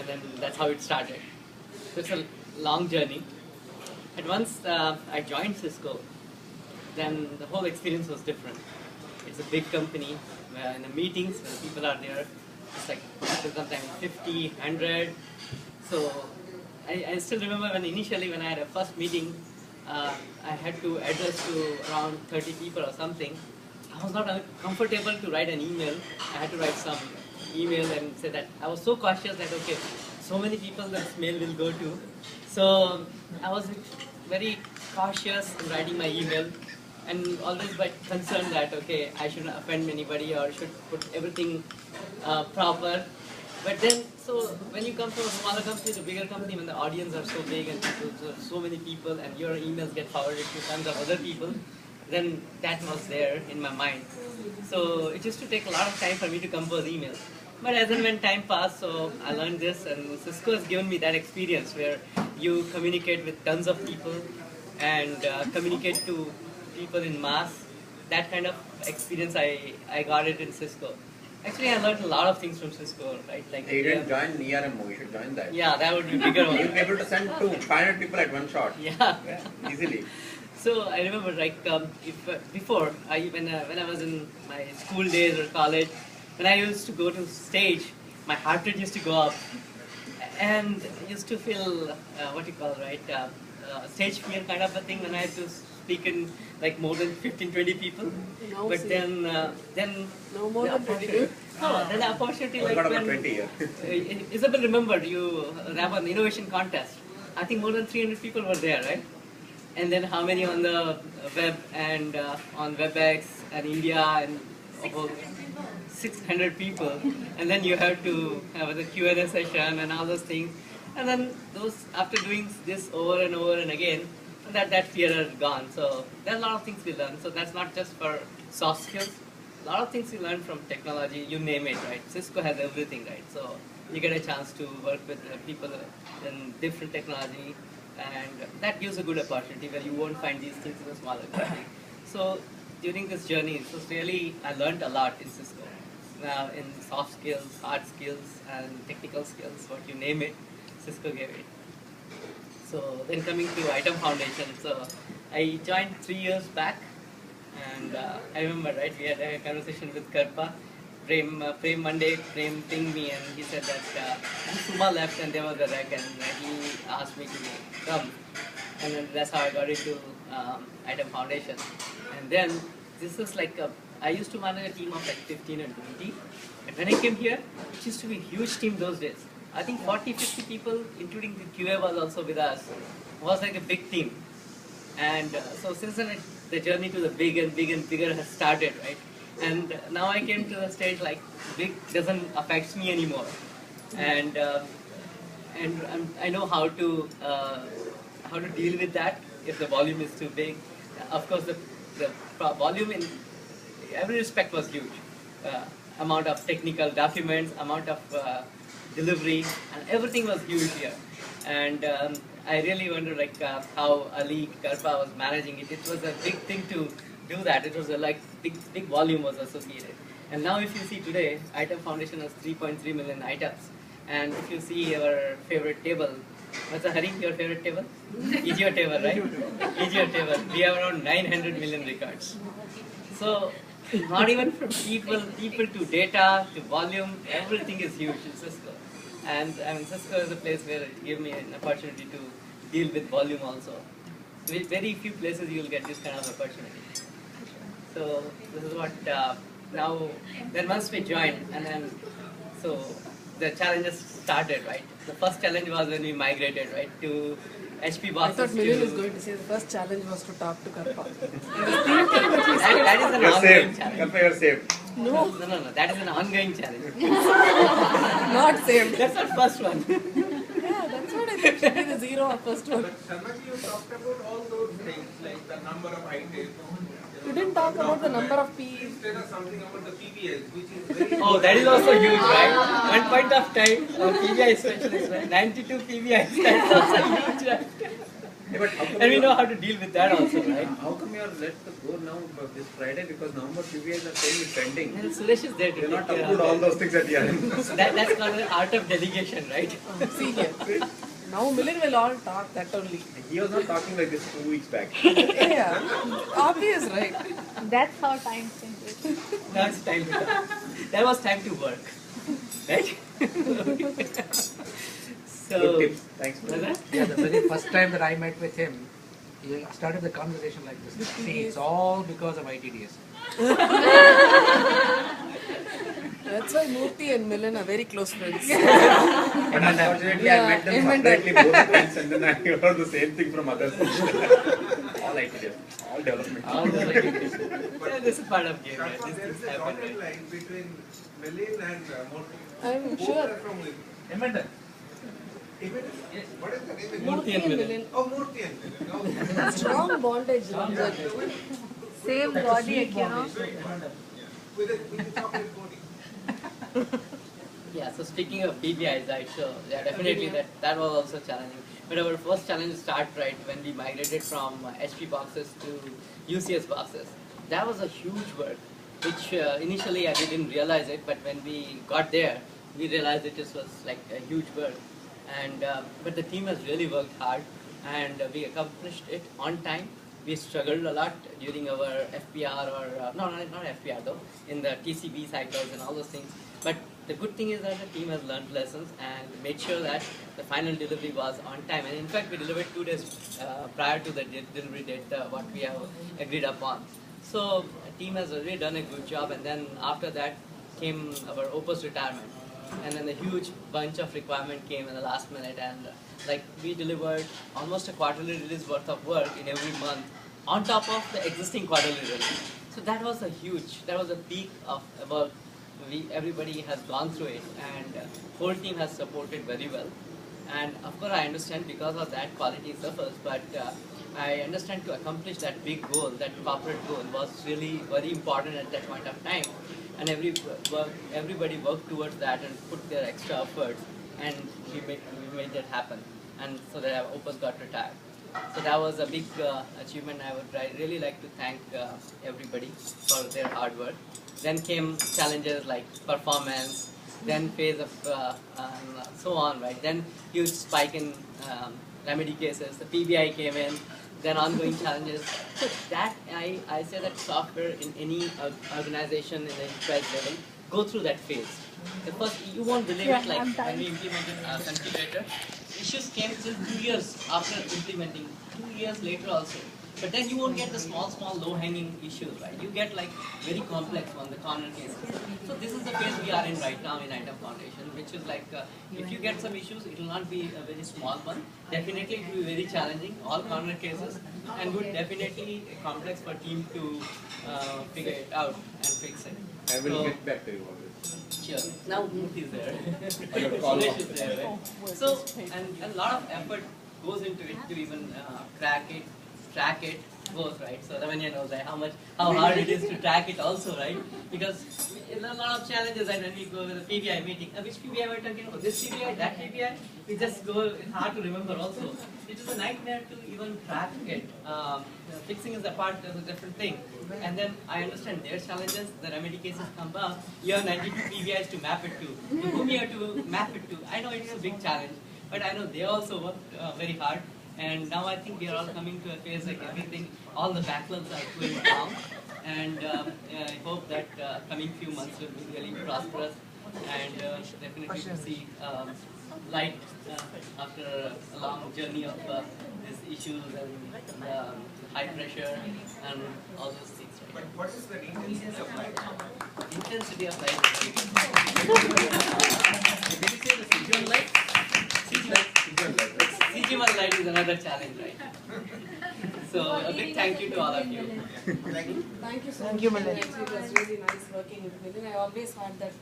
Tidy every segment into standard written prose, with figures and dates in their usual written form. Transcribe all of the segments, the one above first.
and then that's how it started. So it's a long journey. And once I joined Cisco, then the whole experience was different. It's a big company where in the meetings when people are there, it's like people sometimes 50, 100. So I still remember when I had a first meeting, I had to address to around 30 people or something. I was not comfortable to write an email. I had to write some email and say that I was so cautious that okay, so many people this mail will go to. So I was very cautious in writing my email and always quite concerned that okay, I shouldn't offend anybody or should put everything proper. But then, so when you come from a smaller company to a bigger company, when the audience are so big and so many people and your emails get forwarded to tons of other people, then that was there in my mind. So it used to take a lot of time for me to compose emails. But as and when time passed, so I learned this, and Cisco has given me that experience where you communicate with tons of people and communicate to people in mass. That kind of experience I got it in Cisco. Actually, I learned a lot of things from Cisco, right? Like you didn't join ERMO, you should join that. Yeah, that would be bigger one. You'll be able to send to 500 people at one shot. Yeah, easily. So I remember, like, before, when I was in my school days or college, when I used to go to stage, my heart rate used to go up, and used to feel what you call, right, stage fear kind of a thing when I had to speak in like more than 15, 20 people. No, but then no more than 20. No, then the opportunity like got when 20 years. Isabel remembered you ran an innovation contest. I think more than 300 people were there, right? And then how many on the web and on WebEx and India and about 600 people. And then you have to have the Q&A session and all those things. And then those, after doing this over and over and again, that fear is gone. So there are a lot of things we learn. So that's not just for soft skills. A lot of things you learn from technology, you name it, right? Cisco has everything, right? So you get a chance to work with people in different technology, and that gives a good opportunity where you won't find these things in a smaller company. So during this journey, so really I learned a lot in Cisco. Now in soft skills, hard skills, and technical skills, what you name it, Cisco gave it. So then coming to Item Foundation, so I joined 3 years back, and I remember, right, we had a conversation with Karpa. Prem Monday, Prem pinged me and he said that Suma left and there was a rec, and he asked me to come. And then that's how I got into Item Foundation. And then this is like, I used to manage a team of like 15 and 20. And when I came here, it used to be a huge team those days. I think 40, 50 people, including the QA was also with us, was like a big team. And so since then, the journey to the big and bigger has started, right? And now I came to the stage like big doesn't affect me anymore, and I know how to deal with that if the volume is too big. Of course, the volume in every respect was huge. Amount of technical documents, amount of delivery, and everything was huge here. And I really wonder like how Ali Karpa was managing it. It was a big thing to do that. It was a like big volume was associated. And now if you see today, Item Foundation has 3.3 million items. And if you see our favorite table, what's the Hari, your favorite table? Egeo table, right? Egeo table. We have around 900 million records. So not even from people to data to volume, everything is huge in Cisco. And I mean, Cisco is a place where it gave me an opportunity to deal with volume also. With very few places you will get this kind of opportunity. So this is what now. Then once we joined, and then so the challenges started, right? The first challenge was when we migrated, right, to HP boxes. I thought Milind is going to say the first challenge was to talk to Karpa. that is an ongoing challenge. Karpa, you're safe. No. That is an ongoing challenge. Not saved. That's our first one. Yeah, that's what I think should be the zero or first one. But Sharma, you talked about all those things like the number of items. You didn't talk about the number of Ps. Instead of something about the PBS, which is very Oh, that is also huge, right? One point of time, our PBI specialist, right? 92 PBIs. That's also huge, right? Yeah, but how come And we you- know how to deal with that also, right? How come you are let to go now for this Friday? Because November PVIs are saying it's pending. And Suresh is there to You're take not care approved of all it. those things at the end. That's called the art of delegation, right? See here. Now Milind will all talk that only. He was not talking like this 2 weeks back. Yeah. Obvious, right? That's how time changes. That's time to talk. That was time to work, right? So, Good tips. Thanks. was that? Yeah, the very first time that I met with him, he started the conversation like this. See, it's all because of ITDS. That's why Murthy and Milind are very close friends. But unfortunately, I met them Yeah, separately both times, and then I heard the same thing from others. All ITDS, all development. All the yeah, this is part of game, right? Therefore, These there is things a happen, dotted right? line between Milind and Murthy. I'm Both sure. are from Emmental. What is the name? Murthy and Milind. Oh, Murthy and Milind. Okay. Strong bondage. Ramzan. Same logic, you know. With the chocolate coating. Yeah, so speaking of PBIs, right, so yeah, definitely that was also challenging. But our first challenge started right when we migrated from HP boxes to UCS boxes. That was a huge work, which initially I didn't realize it, but when we got there, we realized it just was like a huge work. And but the team has really worked hard, and we accomplished it on time. We struggled a lot during our FPR or no, not FPR though, in the TCB cycles and all those things. But the good thing is that the team has learned lessons and made sure that the final delivery was on time. And in fact, we delivered 2 days prior to the delivery date, what we have agreed upon. So the team has really done a good job. And then after that came our Opus retirement. And then the huge bunch of requirement came in the last minute, and like we delivered almost a quarterly release worth of work in every month on top of the existing quarterly release. So that was a peak of work. Everybody has gone through it, and whole team has supported very well. And of course, I understand because of that quality suffers, but I understand to accomplish that big goal, that corporate goal, was really very important at that point of time. And everybody worked towards that and put their extra efforts, and we made that happen. And so that Opus got retired. So that was a big achievement. I would really like to thank everybody for their hard work. Then came challenges like performance, then phase of so on, right? Then huge spike in remedy cases. The PBI came in. Then ongoing challenges. So that I say that software in any organization in the enterprise level go through that phase. The first you won't believe Yeah, it, like I'm when done. we implemented Configurator, issues came till 2 years after implementing. 2 years later also. But then you won't get the small low-hanging issues, right? You get like very complex one, the corner cases. So this is the phase we are in right now in ITEM Foundation, which is like if you get some issues, it will not be a very small one. Definitely it will be very challenging, all corner cases, and would definitely complex for team to figure it out and fix it. I will So- get back to you on this. Sure. Now Murthy is there. I got a call. Suresh is there, right? So, and a lot of effort goes into it to even crack it, track it, both, right? So Ravanya knows that how hard it is to track it also, right? Because there are a lot of challenges, and when we go with a PBI meeting, which PBI we're talking about, this PBI, that PBI, we just go, it's hard to remember also. It is a nightmare to even track it. Fixing is a part, there's a different thing. And then I understand their challenges, the remedy cases come up, you have 92 PBIs to map it to. To whom you have to map it to? I know it's a big challenge, but I know they also worked very hard. And now I think we are all coming to a phase like everything, all the backlogs are going down. And I hope that coming few months will be really prosperous, and definitely to see light after a long journey of these issues and high pressure and all those things. But Right? what is the intensity of light? Intensity of light. Did you say the CG1 light? CG1 light is another challenge, right? So a big thank you to all of you. Thank you. Thank you so Thank much. you, Milind. Actually, it was really nice working with Milind. I always had that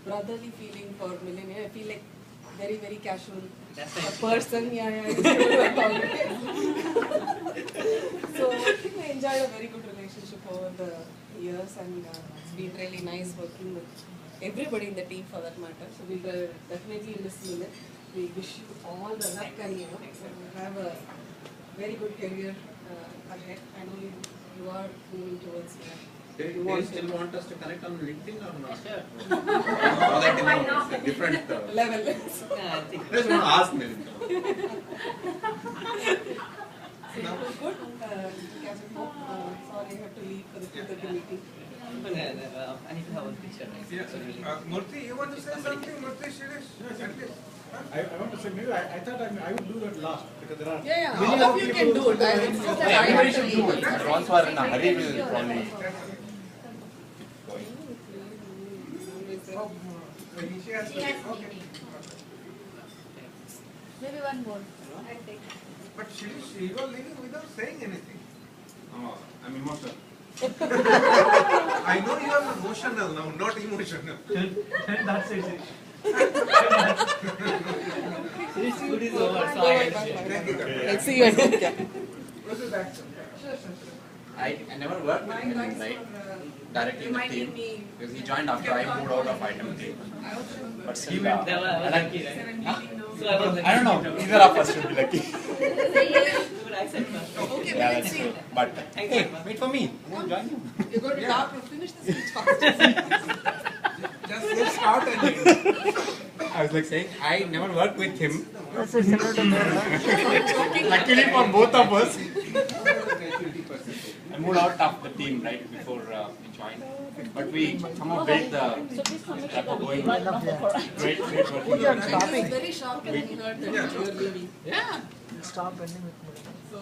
brotherly feeling for Milind. I feel like very, very casual That's a nice. person. Yeah, it's good always. So I think I enjoyed a very good relationship over the years, and it's been really nice working with everybody in the team for that matter. So we'll definitely miss Milind. we wish you all the luck and have a very good career ahead. I know you are moving towards that. Do you still want us to connect on LinkedIn or not? Sure. Now that you know, it's a different Level. Yeah, I think. Just want to ask Milind. So that was good. Catch up. Sorry, I have to leave for the 2:30 meeting. I need to have a picture. Right? Yeah. So really- Murthy, you want to say something? Murthy, Shirish? At least. I want to say, maybe I thought I would do that last because there are. Yeah, all of you can do it. It's just that I have to leave. Once we are in a hurry, we will probably. Oh, she has to. Okay. Maybe one more. I'll take. But Shirish, you are leaving without saying anything. Oh, I'm emotional. I know you are emotional now, not emotional. That's it. This food is over, so I Thank you. Let's see you at home. Proceed action. I never worked with him, right? Directly in the team. Because he joined after I moved out of item team. But still, They were lucky, right? So I was I don't know. Either of us should be lucky. But I said first. Okay, Yeah, let's that's see. true. But Thanks, hey, man. wait for me. Won't join you. You're going to talk and finish the speech fast. Just say start and end. I was like saying, I never worked with him. That's a similar to Luckily for both of us. I moved out of the team right before we joined. But we somehow built the rapport going. Great working. I was very shocked when he heard that you were leaving. Stop ending with So